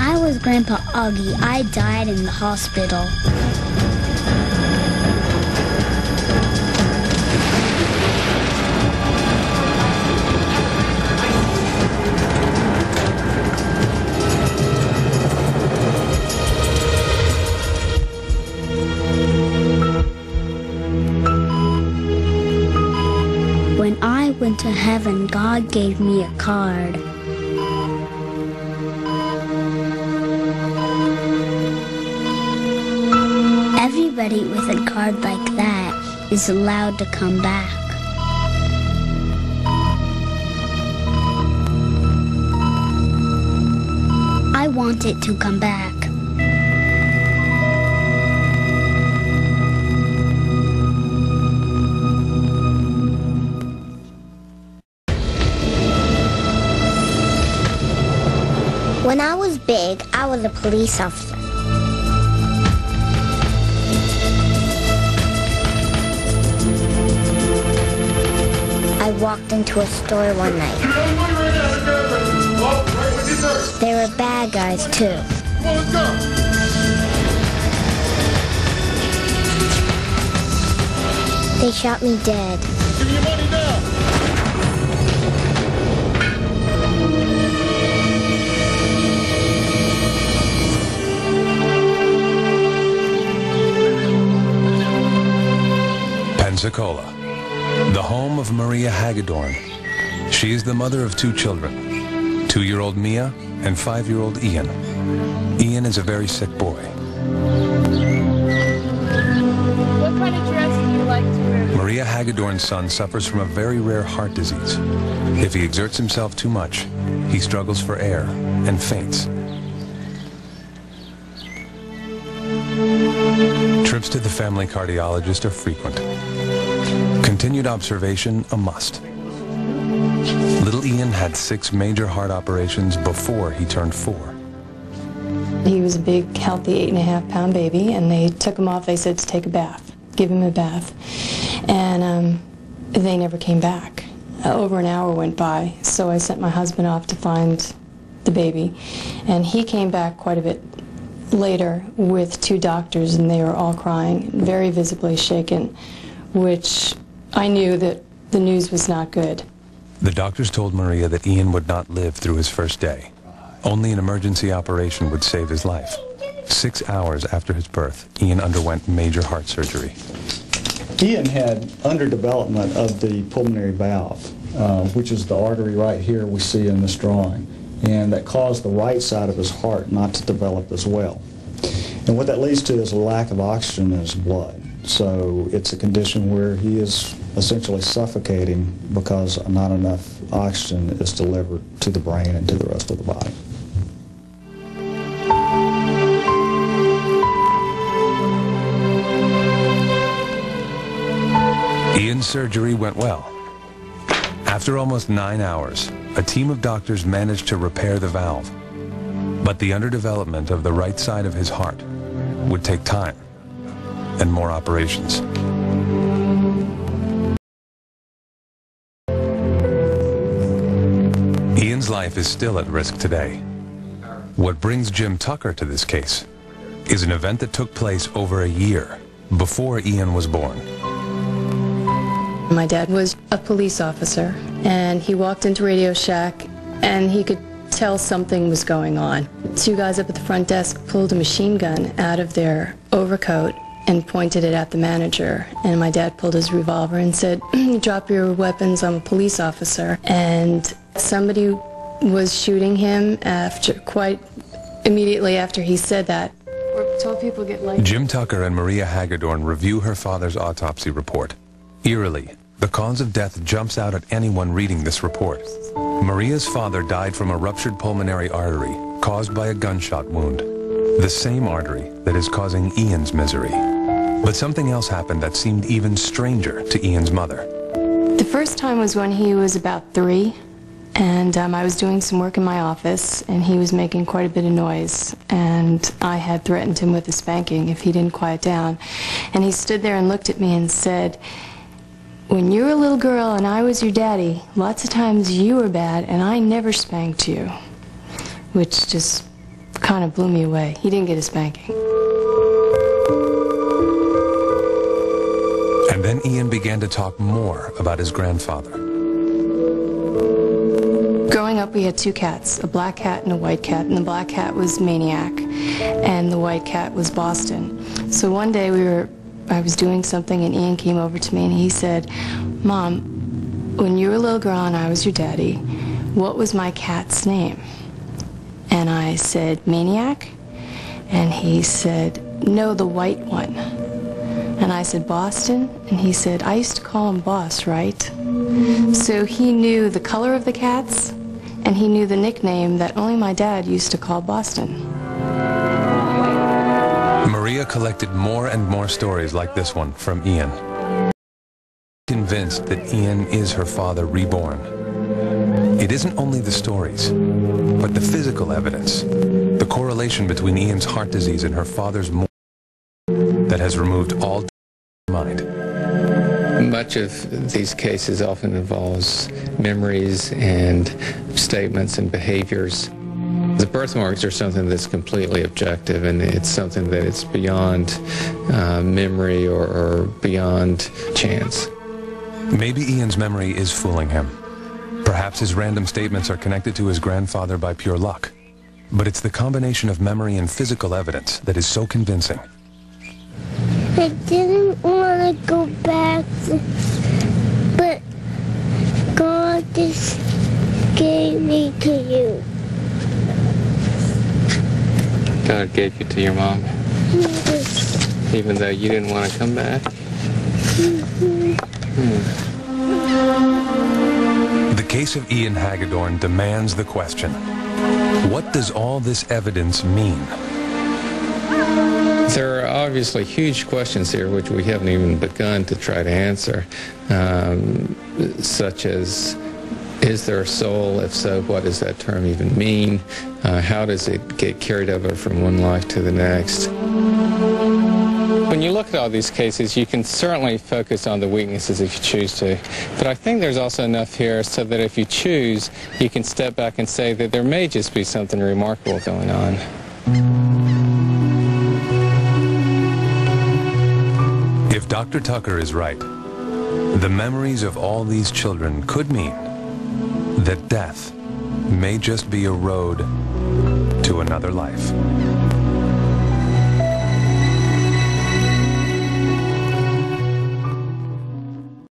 I was Grandpa Augie, I died in the hospital. When I went to heaven, God gave me a card. Everybody with a card like that is allowed to come back. I want it to come back. When I was big, I was a police officer. I walked into a store one night. There were bad guys, too. They shot me dead. Give me your money now. Pensacola, the home of Maria Hagedorn. She is the mother of 2 children, 2-year-old Mia and 5-year-old Ian. Ian is a very sick boy. What kind of dress do you like to wear? Maria Hagedorn's son suffers from a very rare heart disease. If he exerts himself too much, he struggles for air and faints. Trips to the family cardiologist are frequent. Continued observation a must. Little Ian had 6 major heart operations before he turned 4. He was a big, healthy 8.5-pound baby, and they took him off. They said to take a bath, give him a bath. And they never came back. Over an hour went by, so I sent my husband off to find the baby. And he came back quite a bit later with 2 doctors, and they were all crying, very visibly shaken, which I knew that the news was not good. The doctors told Maria that Ian would not live through his first day. Only an emergency operation would save his life. 6 hours after his birth, Ian underwent major heart surgery. Ian had underdevelopment of the pulmonary valve, which is the artery right here we see in this drawing, and that caused the right side of his heart not to develop as well. And what that leads to is a lack of oxygen in his blood. So it's a condition where he is essentially suffocating because not enough oxygen is delivered to the brain and to the rest of the body. Ian's surgery went well. After almost 9 hours, a team of doctors managed to repair the valve. But the underdevelopment of the right side of his heart would take time and more operations. Ian's life is still at risk today. What brings Jim Tucker to this case is an event that took place over a year before Ian was born. My dad was a police officer, and he walked into Radio Shack, and he could tell something was going on. 2 guys up at the front desk pulled a machine gun out of their overcoat and pointed it at the manager. And my dad pulled his revolver and said, "Drop your weapons, I'm a police officer." And somebody was shooting him quite immediately after he said that. We're told people get light. Jim Tucker and Maria Hagedorn review her father's autopsy report. Eerily, the cause of death jumps out at anyone reading this report. Maria's father died from a ruptured pulmonary artery caused by a gunshot wound, the same artery that is causing Ian's misery. But something else happened that seemed even stranger to Ian's mother. The first time was when he was about 3, and I was doing some work in my office, and he was making quite a bit of noise, and I had threatened him with a spanking if he didn't quiet down. And he stood there and looked at me and said, "When you were a little girl and I was your daddy, lots of times you were bad and I never spanked you," which just kind of blew me away. He didn't get a spanking. And then Ian began to talk more about his grandfather. Growing up, we had two cats, a black cat and a white cat, and the black cat was Maniac, and the white cat was Boston. So one day I was doing something, and Ian came over to me and he said, "Mom, when you were a little girl and I was your daddy, what was my cat's name?" And I said, "Maniac?" And he said, "No, the white one." And I said, "Boston?" And he said, "I used to call him Boss, right?" So he knew the color of the cats, and he knew the nickname that only my dad used to call Boston. Maria collected more and more stories like this one from Ian. Convinced that Ian is her father reborn. It isn't only the stories, but the physical evidence, the correlation between Ian's heart disease and her father's that has removed all mind. Much of these cases often involves memories and statements and behaviors. The birthmarks are something that's completely objective, and it's something that it's beyond memory or beyond chance. Maybe Ian's memory is fooling him. Perhaps his random statements are connected to his grandfather by pure luck. But it's the combination of memory and physical evidence that is so convincing. I didn't want to go back, but God just gave me to you. God gave you to your mom? Yes. Even though you didn't want to come back? The case of Ian Hagedorn demands the question, what does all this evidence mean? There are obviously huge questions here which we haven't even begun to try to answer, such as, is there a soul? If so, what does that term even mean? How does it get carried over from one life to the next? When you look at all these cases, you can certainly focus on the weaknesses if you choose to. But I think there's also enough here so that if you choose, you can step back and say that there may just be something remarkable going on. If Dr. Tucker is right, the memories of all these children could mean that death may just be a road to another life.